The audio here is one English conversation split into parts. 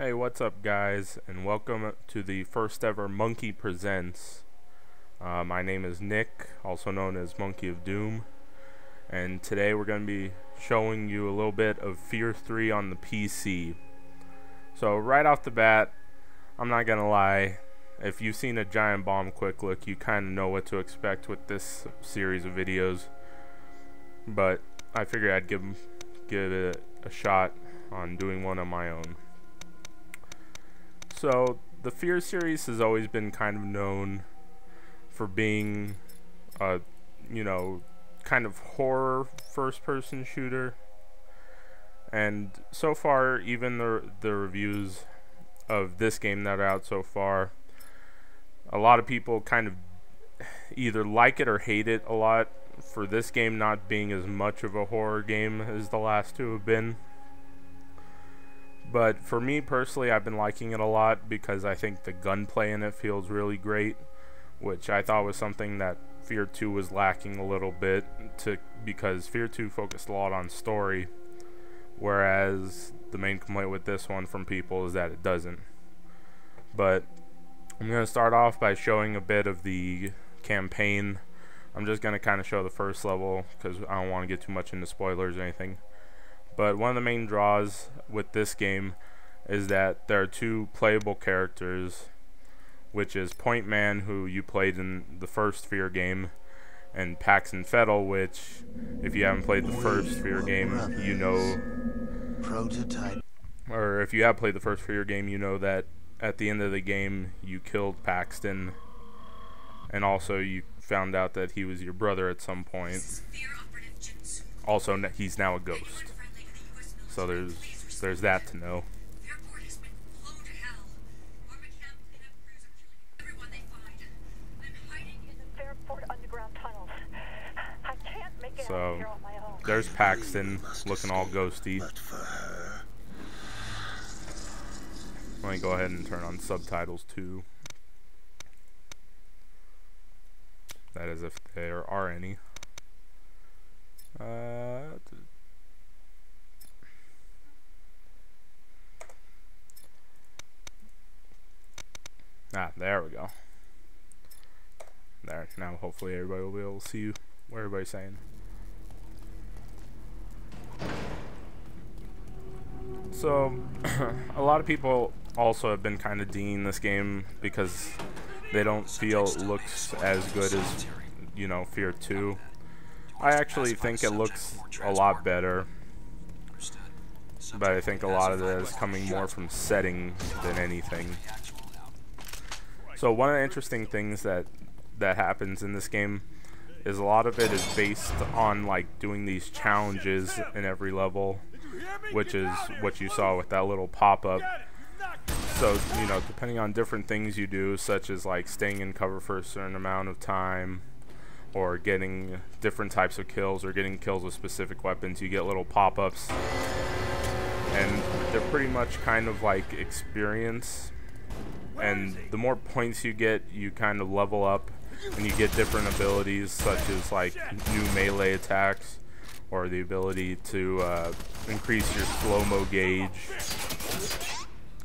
Hey, what's up guys, and welcome to the first ever Monky Presents. My name is Nick, also known as Monkey of Doom, and today we're going to be showing you a little bit of F.E.A.R 3 on the PC. So right off the bat, I'm not going to lie, if you've seen a giant bomb quick look, you kind of know what to expect with this series of videos, but I figured I'd give it a shot on doing one on my own. So the F.E.A.R series has always been kind of known for being a, kind of horror first-person shooter, and so far, even the reviews of this game that are out so far, a lot of people kind of either like it or hate it a lot for this game not being as much of a horror game as the last two have been. But for me personally, I've been liking it a lot because I think the gunplay in it feels really great, which I thought was something that F.E.A.R 2 was lacking a little bit, because F.E.A.R 2 focused a lot on story, whereas the main complaint with this one from people is that it doesn't. But I'm going to start off by showing a bit of the campaign. I'm just going to kind of show the first level because I don't want to get too much into spoilers or anything. But one of the main draws with this game is that there are two playable characters, which is Point Man, who you played in the first F.E.A.R game, and Paxton Fettel, which, if you haven't played the first F.E.A.R game, you know, or if you have played the first F.E.A.R game, you know that at the end of the game you killed Paxton, and also you found out that he was your brother at some point. Also, he's now a ghost. So there's that to know. So there's Paxton looking all ghosty. Let me go ahead and turn on subtitles too. That is, if there are any. There we go. There, now hopefully everybody will be able to see what everybody's saying. So, a lot of people also have been kind of dinging this game because they don't feel it looks as good as, F.E.A.R 2. I actually think it looks a lot better, but I think a lot of it is coming more from setting than anything. So one of the interesting things that happens in this game is a lot of it is based on doing these challenges in every level, which is what you saw with that little pop-up. So, depending on different things you do, such as staying in cover for a certain amount of time, or getting different types of kills, or getting kills with specific weapons, you get little pop-ups, and they're pretty much kind of like experience. And the more points you get, you kind of level up, and you get different abilities, such as new melee attacks, or the ability to increase your slow-mo gauge,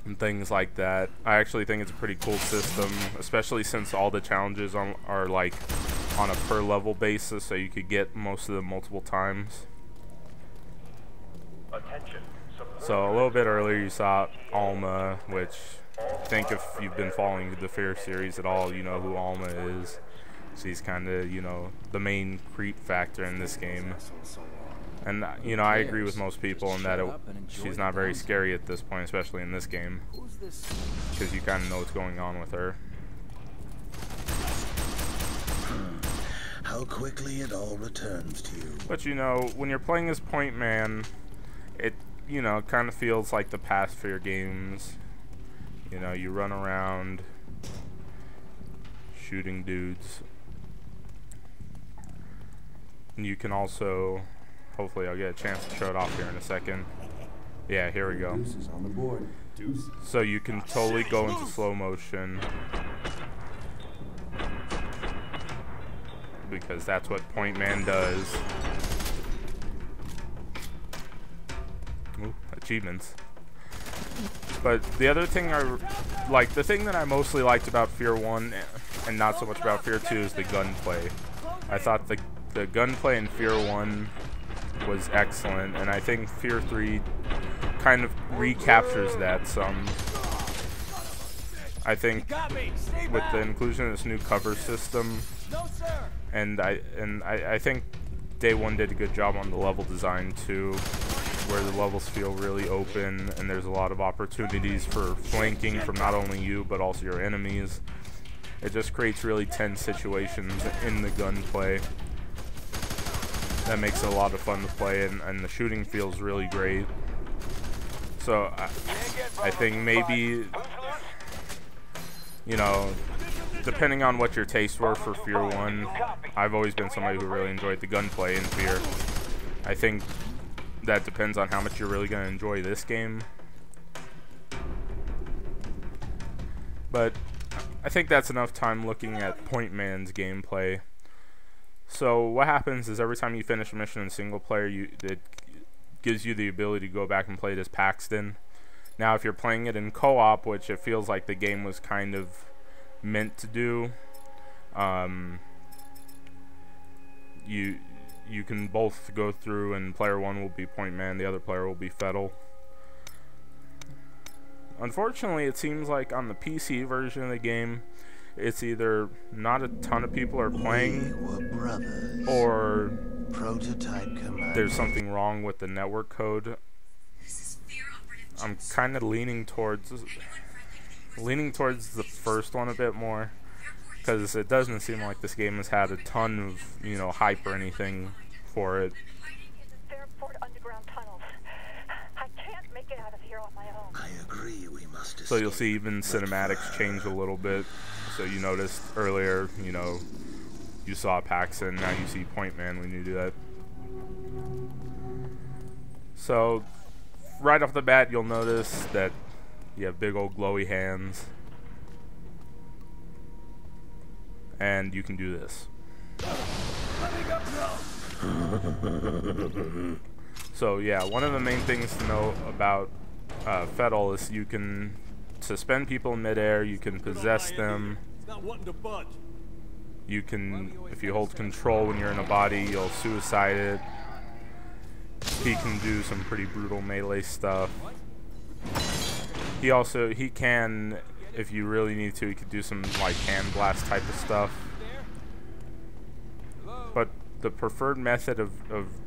and things like that. I actually think it's a pretty cool system, especially since all the challenges are on a per level basis, so you could get most of them multiple times. So a little bit earlier you saw Alma, which I think if you've been following the F.E.A.R series at all, you know who Alma is. She's kind of, the main creep factor in this game. And, I agree with most people in that she's not very scary at this point, especially in this game, because you kind of know what's going on with her. How quickly it all returns to you. But, when you're playing as Point Man, it, kind of feels like the past F.E.A.R games. You run around shooting dudes. And you can also, hopefully I'll get a chance to show it off here in a second. Yeah, here we go. So you can totally go into slow motion, because that's what Point Man does. Ooh, achievements. But the other thing the thing that I mostly liked about F.E.A.R 1 and not so much about F.E.A.R 2 is the gunplay. I thought the gunplay in F.E.A.R 1 was excellent, and I think F.E.A.R 3 kind of recaptures that some. I think with the inclusion of this new cover system, and I think Day 1 did a good job on the level design too, where the levels feel really open and there's a lot of opportunities for flanking from not only you but also your enemies. It just creates really tense situations in the gunplay that makes it a lot of fun to play, and the shooting feels really great. So I think maybe, you know, depending on what your tastes were for F.E.A.R 1, I've always been somebody who really enjoyed the gunplay in F.E.A.R. I think that depends on how much you're really going to enjoy this game. But I think that's enough time looking at Point Man's gameplay. So what happens is every time you finish a mission in single player, it gives you the ability to go back and play it as Paxton. Now if you're playing it in co-op, which it feels like the game was kind of meant to do, you can both go through, and player 1 will be Point Man, the other player will be F.E.A.R. Unfortunately, it seems like on the PC version of the game, it's either not a ton of people are playing, or there's something wrong with the network code. I'm kind of leaning towards the first one a bit more, because it doesn't seem like this game has had a ton of, you know, hype or anything for it. I agree, we must. So you'll see even cinematics change a little bit. So you noticed earlier, you know, you saw Paxton, now you see Point Man when you do that. So right off the bat, you'll notice that you have big old glowy hands. And you can do this. So yeah, one of the main things to know about F.E.A.R is you can suspend people in midair, you can possess them, you can, if you hold control when you're in a body, you'll suicide it. He can do some pretty brutal melee stuff. He can, if you really need to, he could do some like hand blast type of stuff. But the preferred method of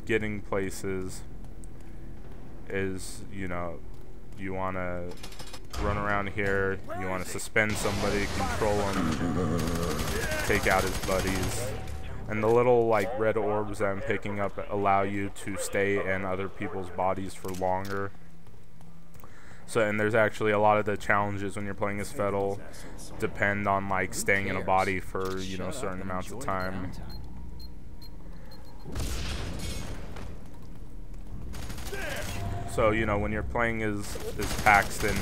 getting places is, you know, you want to run around here, you want to suspend somebody, control him, take out his buddies. And the little like red orbs that I'm picking up allow you to stay in other people's bodies for longer. So, and there's actually a lot of the challenges when you're playing as F.E.A.R depend on like staying in a body for, you know, certain amounts of time. So, you know, when you're playing as Paxton,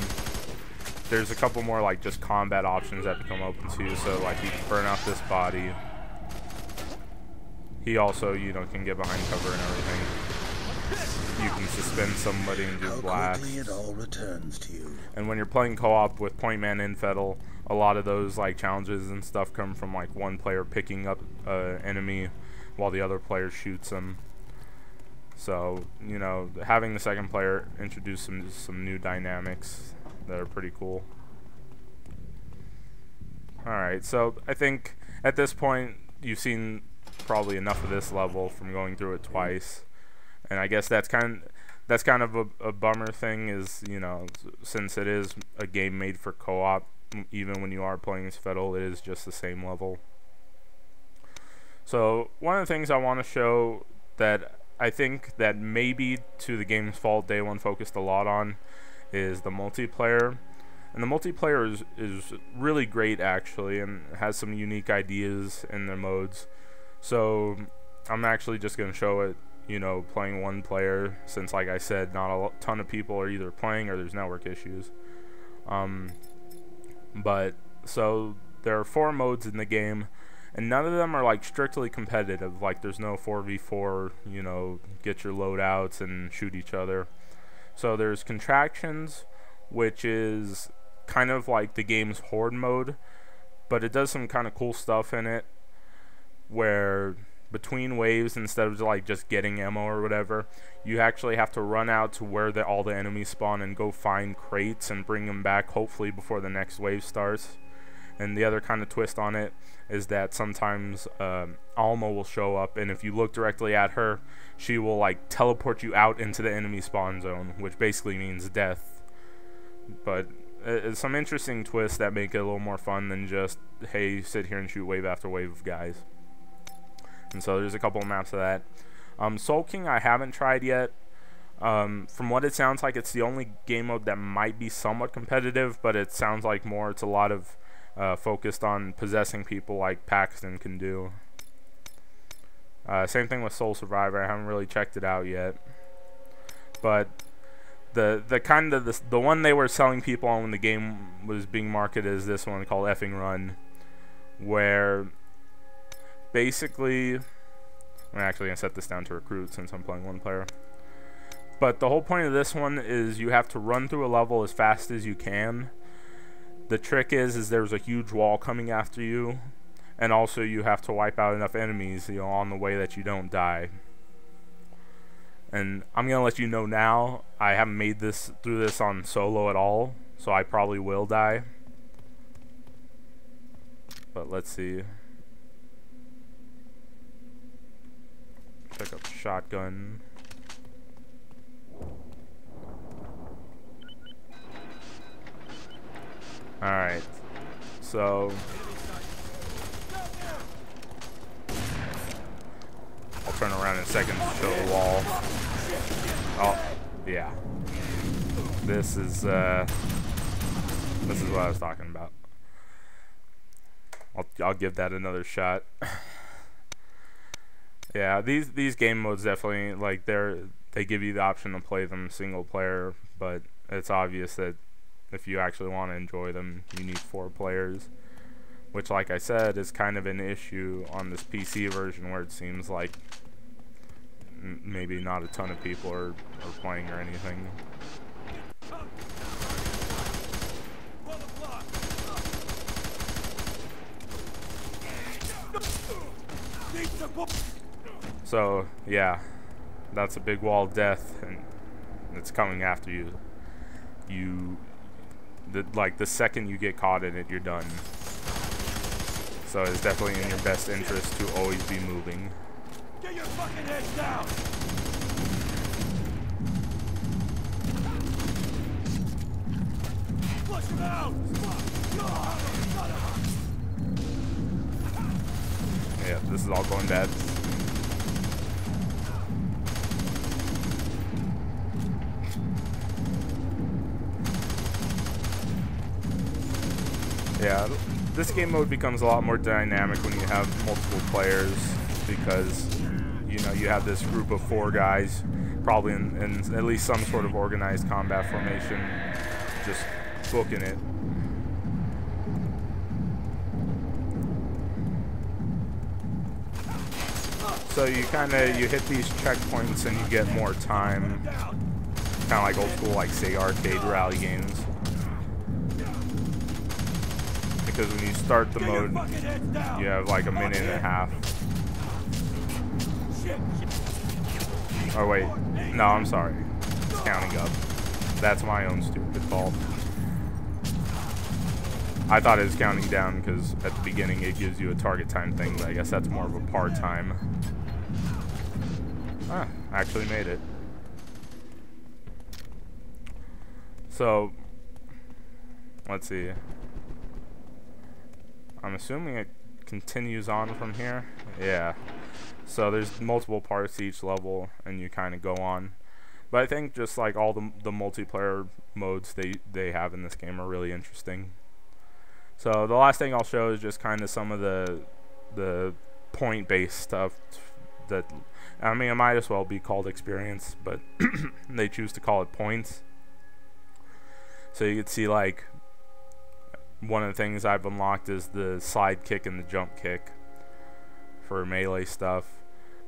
there's a couple more like just combat options that become open to you. So like you can burn out this body. He also, you know, can get behind cover and everything. You can suspend somebody and do blasts. It all returns to you. And when you're playing co-op with Point Man and F.E.A.R, a lot of those like challenges and stuff come from like one player picking up an enemy while the other player shoots them. So, you know, having the second player introduce some new dynamics that are pretty cool. Alright, so I think at this point you've seen probably enough of this level from going through it twice. And I guess that's kind of a bummer thing, is, you know, since it is a game made for co-op, even when you are playing as F.E.A.R, it is just the same level. So one of the things I want to show that I think that maybe to the game's fault Day 1 focused a lot on is the multiplayer. And the multiplayer is really great actually, and has some unique ideas in the modes. So I'm actually just going to show it, you know, playing one player, since like I said, not a ton of people are either playing or there's network issues. But so there are 4 modes in the game, and none of them are like strictly competitive. Like there's no 4v4, you know, get your loadouts and shoot each other. So there's contractions, which is kind of like the game's horde mode, but it does some kind of cool stuff in it, where between waves, instead of like just getting ammo or whatever, you actually have to run out to where all the enemies spawn and go find crates and bring them back, hopefully before the next wave starts. And the other kind of twist on it is that sometimes Alma will show up, and if you look directly at her, she will like teleport you out into the enemy spawn zone, which basically means death. But it's some interesting twists that make it a little more fun than just, hey, sit here and shoot wave after wave of guys. And so there's a couple of maps of that. Soul King I haven't tried yet. From what it sounds like, it's the only game mode that might be somewhat competitive, but it sounds like it's a lot of focused on possessing people like Paxton can do. Same thing with Soul Survivor. I haven't really checked it out yet, but the kind of the one they were selling people on when the game was being marketed is this one called F.E.A.R Run, where basically, I'm actually gonna set this down to recruit since I'm playing one player. But the whole point of this one is you have to run through a level as fast as you can. The trick is there's a huge wall coming after you, and also you have to wipe out enough enemies, you know, on the way that you don't die. And I'm gonna let you know now, I haven't made this through this on solo at all, so I probably will die. But let's see. Pick up the shotgun. Alright, so I'll turn around in a second to show the wall. Oh, yeah. This is what I was talking about. I'll give that another shot. Yeah, these game modes definitely, like, they give you the option to play them single player, but it's obvious that if you actually want to enjoy them, you need 4 players, which, like I said, is kind of an issue on this PC version, where it seems like maybe not a ton of people are playing or anything. So yeah, that's a big wall of death, and it's coming after you. Like the second you get caught in it, you're done. So it's definitely in your best interest to always be moving. Get your fucking heads down! Flush him out! Yeah, this is all going bad. Yeah, this game mode becomes a lot more dynamic when you have multiple players, because you know you have this group of 4 guys, probably in at least some sort of organized combat formation, just booking it. So you hit these checkpoints and you get more time, kind of like old school, like say arcade rally games. Because when you start the mode, you have like a minute and a half. Oh wait, no, I'm sorry. It's counting up. That's my own stupid fault. I thought it was counting down because at the beginning it gives you a target time thing, but I guess that's more of a part time. Ah, actually made it. So, let's see. I'm assuming it continues on from here. Yeah. So there's multiple parts to each level, and you kind of go on. But I think just like all the multiplayer modes they have in this game are really interesting. So the last thing I'll show is just kind of some of the point-based stuff that, I mean, it might as well be called experience, but they choose to call it points. So you can see, like, one of the things I've unlocked is the slide kick and the jump kick for melee stuff.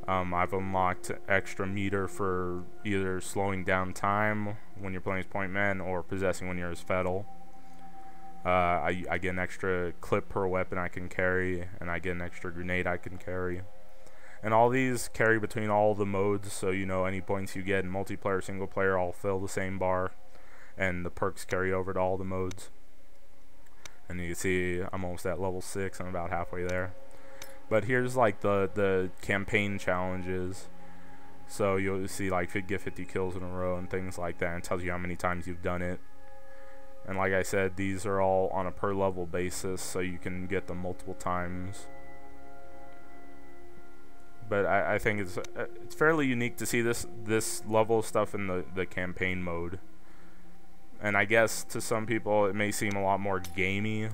I've unlocked extra meter for either slowing down when you're playing as point man or possessing when you're as F.E.A.R. I get an extra clip per weapon I can carry, and I get an extra grenade I can carry. And all these carry between all the modes, so you know any points you get in multiplayer, single player, all fill the same bar, and the perks carry over to all the modes. And you can see I'm almost at level 6, I'm about halfway there. But here's like the campaign challenges. So you'll see like get 50 kills in a row and things like that, and it tells you how many times you've done it. And like I said, these are all on a per level basis, so you can get them multiple times. But I think it's fairly unique to see this level of stuff in the campaign mode. And I guess to some people it may seem a lot more gamey,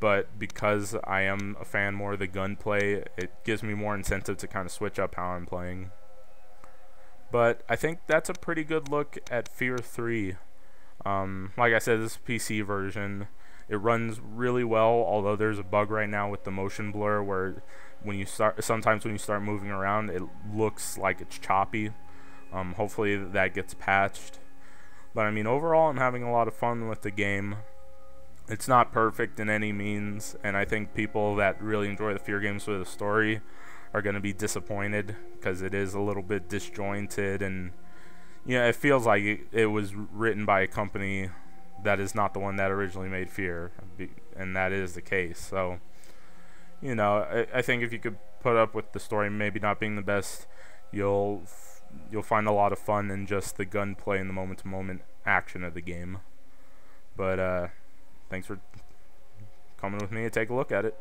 but because I am a fan more of the gunplay, it gives me more incentive to kind of switch up how I'm playing. But I think that's a pretty good look at F.E.A.R 3. Like I said, this is PC version. It runs really well, although there's a bug right now with the motion blur where sometimes when you start moving around, it looks like it's choppy. Hopefully that gets patched. But I mean, overall, I'm having a lot of fun with the game. It's not perfect in any means, and I think people that really enjoy the F.E.A.R games with a story are going to be disappointed because it is a little bit disjointed, and you know, it feels like it was written by a company that is not the one that originally made F.E.A.R, and that is the case. So, you know, I think if you could put up with the story maybe not being the best, you'll find a lot of fun in just the gunplay and the moment-to-moment action of the game. But thanks for coming with me to take a look at it.